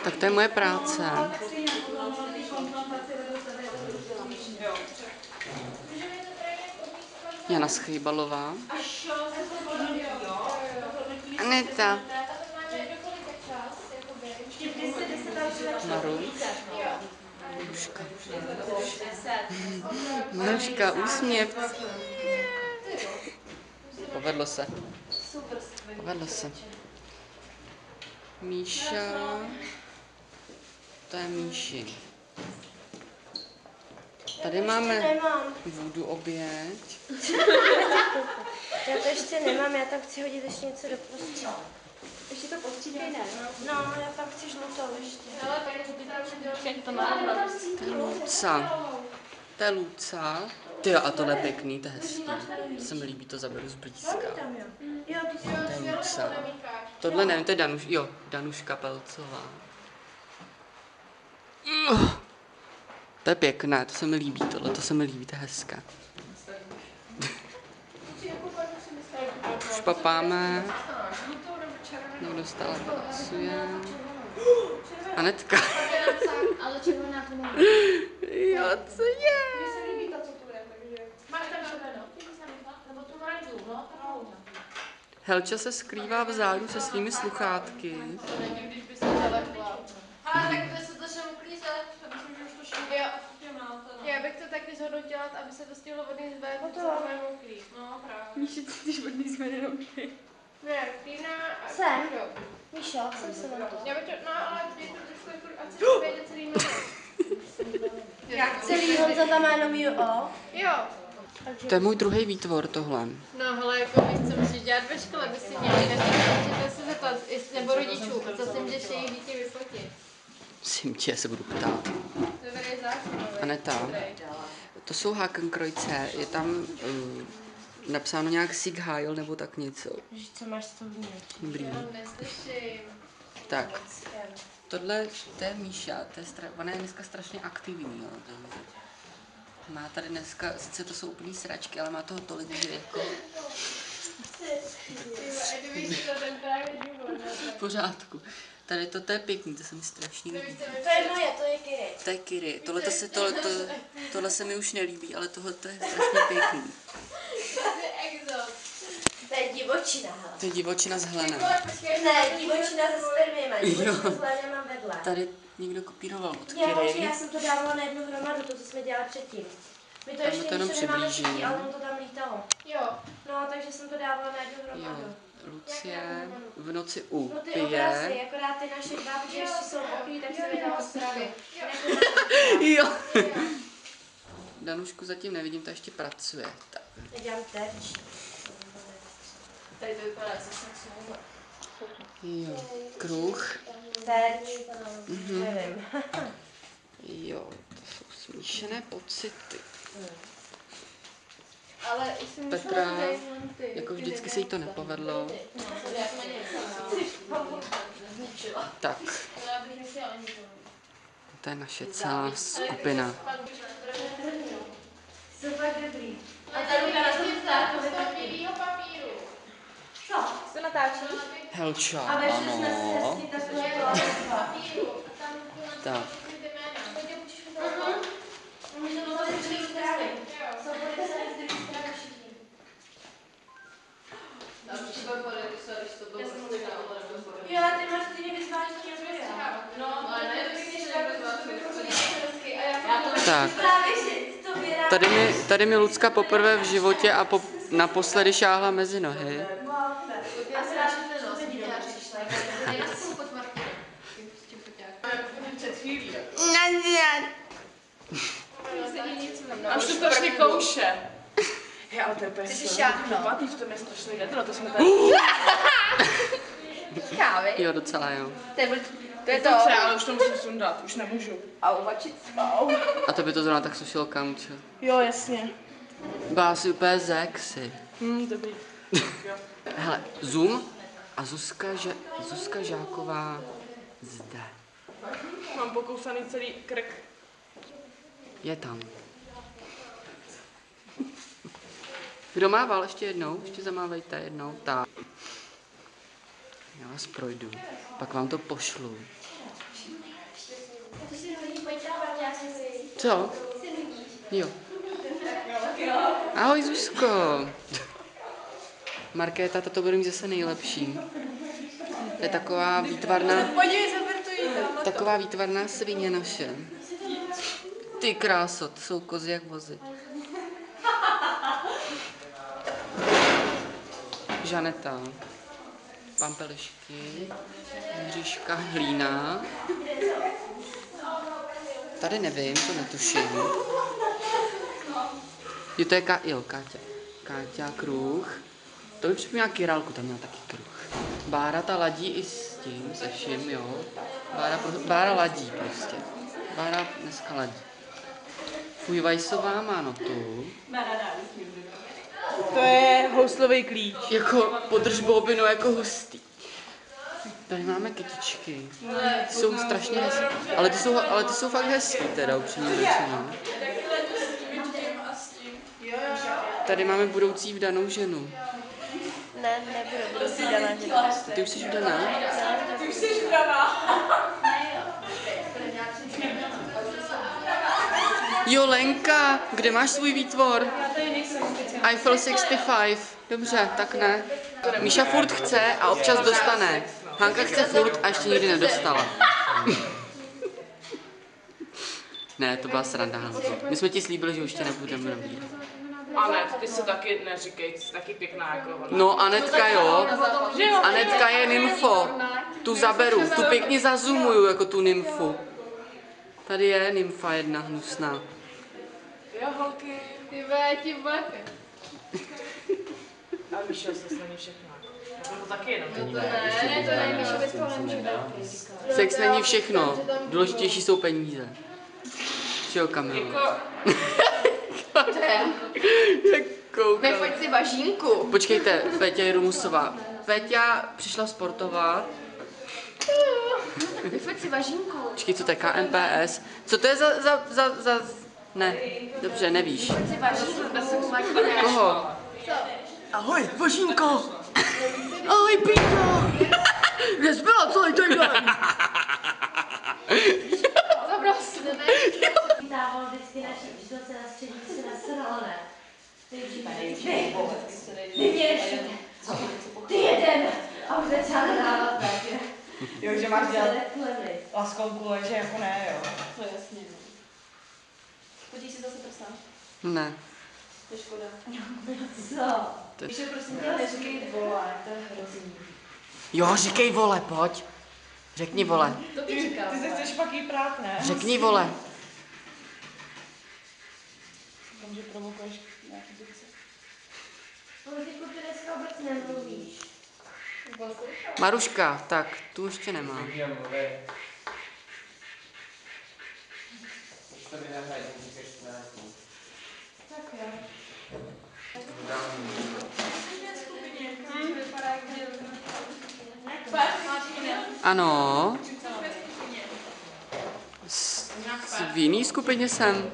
Tak to je moje práce. Jana Schejbalová. Aneta. Maruš. Maruška, úsměv. Povedlo se. Povedlo se. Míša. To je Míši. Tady máme voodoo oběť. Já to ještě nemám, já tam chci hodit ještě něco do prostředí. Ještě to postřídej, ne? No, já tam chci žlutou ještě. Ale tak ty tam všechny to má. To je Luca. To je Luca. Ty a tohle je pěkný, to je hezký. To se mi líbí, to zaberu zblízka. To je Luca. Tohle nevím, to je Danuška Pelcová. To je pěkné, to se mi líbí, tohle to se mi líbí, to je hezké. Už papáme. Někdo stále pracuje. Anetka. Ale červená to má. Jo, co je? Mně se líbí ta, co tu je, takže... Máš tam červenou? Nebo tu oranžovou, no? Helča se skrývá v zádu se svými sluchátky. To není, když by se zalekla. Ale tak by se to šel uklízet. Myslím, že už to šlo. Jo. Já bych to taky zhodnotila, aby se to stihlo vodný zven, to je mokrý. No, právě. Míši, ty chceš vodný zven jenom ty. Ne, Týna a Jsem. Kdo? Míšo, jsem se na to. Já bych to, no, ale dej to trošku jako, ať se vejde celý jméno. Jak celý Honza tam má jenom jo. Jo. To je můj druhý výtvor, tohle. No, hele, jako víš, co musíš dělat ve škole, by si měli nechat se zeptat, nebo rodičů, co si můžeš jejich dítě vyfotit. Simče, se budu ptát. To je velmi zásadové. Aneta, to jsou Hakenkreuze, je tam napsáno nějak Sieg Heil nebo tak něco. Víš, co máš s tou vnímačí? Dobrý. Já ho neslyším. Tak, tohle, to je Míša, ona je dneska strašně aktivní. Jo. Má tady dneska, sice to jsou úplný sračky, ale má toho tolik, že jako... V pořádku. Tady to je pěkný, to se mi strašně líbí. To je moje, to je Kiry. To je Kiry. Tohle se mi už nelíbí, ale tohle to je strašně pěkný. To je divočina, hele. To je divočina s Hlenem. Ne, divočina se spermiem, divočina s Hlenem mám vedle. Tady někdo kopíroval od Já Kiry. jsem to dávala na jednu hromadu, to, co jsme dělali předtím. My to Tam ještě to jenom nemáme přiblížím. všetí, ale on to tam lítalo. Jo. No, takže jsem to dávala na jednu hromadu. Jo, Lucie v noci u No ty obrazy, pije. akorát ty naše dva, protože ještě jsou oklí, tak se vydala stravy. Jo. Danušku zatím nevidím, ta ještě pracuje. Tak. Já dělám terč. Tady to vypadá se sexuálně. Jo, kruh. Terč. Nevím. Jo, to jsou smíšené pocity. Ale jsem Petra, jako vždycky se jí to nepovedlo. Tak, to je naše celá skupina. Super dobrý. A tady na tom z toho bílého papíru. Co? To natáčí? Helča, A vešli jsme si ano. hezky takové Papíru. A tam Tak. Můžeme to vzít druhý strany. Jsou podepsané z druhé strany všichni. Jo, ty máš stejně vyzvážení jako já. No, ale ne, Tak, Právě, že to vyrá. tady mi Lucka poprvé v životě a naposledy šáhla mezi nohy. A zráží to, že to děláš, přišla. A už to strašně kouše. Hej, ale to je úplně špatný, to mě strašně jedno, to jsme tady... Kávy. Jo, docela jo. To je to. Třeba, ale už to musím sundat, už nemůžu. Au. A to by to zrovna tak sušilo kamčo. Jo, jasně. Byla si úplně sexy. Dobrý. Hele, Zoom a Zuzka Žáková zde. Mám pokousaný celý krk. Je tam. Kdo mával ještě jednou? Ještě zamávejte jednou. Tak. Já vás projdu. Pak vám to pošlu. Co? Jo. Ahoj, Zuzko. Markéta, to bude mít zase nejlepší. To je taková výtvarná... Podívej, zaber to jí tam. Taková výtvarná svině naše. Ty kráso, to jsou kozy jak vozy. Žaneta. Pampelišky. Hříška, hlína. Tady nevím, to netuším. Jo, to je Káťa. Káťa, kruh. To by připomíná Királku, tam měla taky kruh. Bára ta ladí i s tím, se vším, jo. Bára ladí prostě. Bára dneska ladí. Fujvajsová má notu. To je houslový klíč. Jako podrž bobinu, jako hustý. Tady máme kytičky. Ty jsou strašně hezký. Ale ty jsou fakt hezký teda, upřímně řečeno. Tady máme budoucí vdanou ženu. Ne, budu si daná žena. Ty už jsi vdaná? Ty už jsi vdaná. Jo, Lenka, kde máš svůj výtvor? Eiffel 65. Dobře, tak ne. Míša furt chce a občas dostane. Hanka chce furt a ještě nikdy nedostala. Ne, to byla sranda, Hanko. My jsme ti slíbili, že už tě nebudeme nabírat. Anet, ty se taky neříkej, jsi taky pěkná jako ona. No, Anetka jo. Anetka je nymfo. Tu zaberu, tu pěkně zazumuju jako tu nymfu. Tady je nymfa jedna hnusná. Jo, holky. Ty vole, ti bacha. A Míša se není všechno. To taky jenom. To není, Míša bez toho nemůže být. Sex není všechno. Důležitější jsou peníze. Čeho, Kamila? Jak koukám. Nefoď si važínku. Počkejte, Féťa je Rumusová. Féťa přišla sportovat. Nefoď si važínku. Počkej, co to je KMPS? Co to je za... Ne, dobře, nevíš. Si važínku. Koho? Ahoj, Božínko! Ahoj, Píťo! Kde jsi byla celý ten den? Zaprost. Dával vždycky naši učitelce na střední se nasralo, ne? Ty jeden! A už začala dávat tak, Jo, že máš dělat laskonku, že jako ne, jo. To jasně. Podíš si zase prsa. Ne. To je škoda. Co? Víš, prosím tě, neříkej vole, to je hrozný. Jo, říkej vole, pojď. Řekni vole. To ty říkáš. Ty se chceš pak jí prát, ne? Řekni vole. Že provokuješ nějaký dikce. Politiku ty dneska vůbec nemluvíš. Maruška, tak, tu ještě nemám. Tak jo. Ano. V jiný skupině jsem.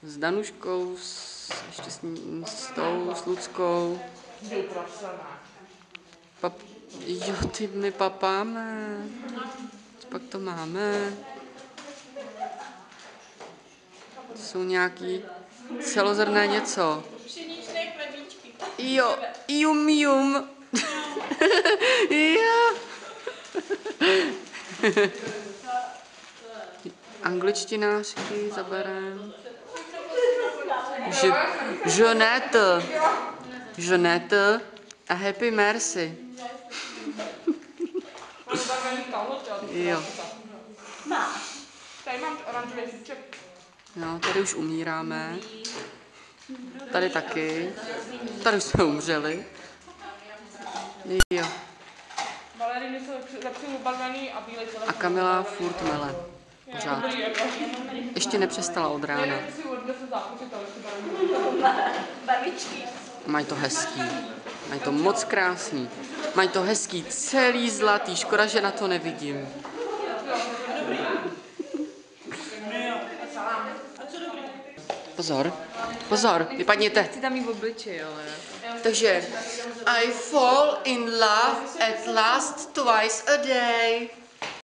S Danuškou, ještě s Luckou. Jo, ty my papáme. Pak to máme. To jsou nějaký celozrnné něco. Pšeničné chlebíčky. Jo, jum. Jo. Angličtinářky zaberem. Jeanette a Happy Mercy. Jo. Tady mám oranžový zúček. Jo, tady už umíráme. Tady taky. Tady už jsme umřeli. Jo. Baleriny jsou lepší ubarvený a bílej telefon. A Kamila furt mele. Pořád. Ještě nepřestala od rána. Barvičky. Mají to hezký. Mají to moc krásný. Mají to hezký, celý zlatý. Škoda, že na to nevidím. Pozor, vypadněte. Chci tam mít v obličeji, ale... Takže I fall in love at last twice a day.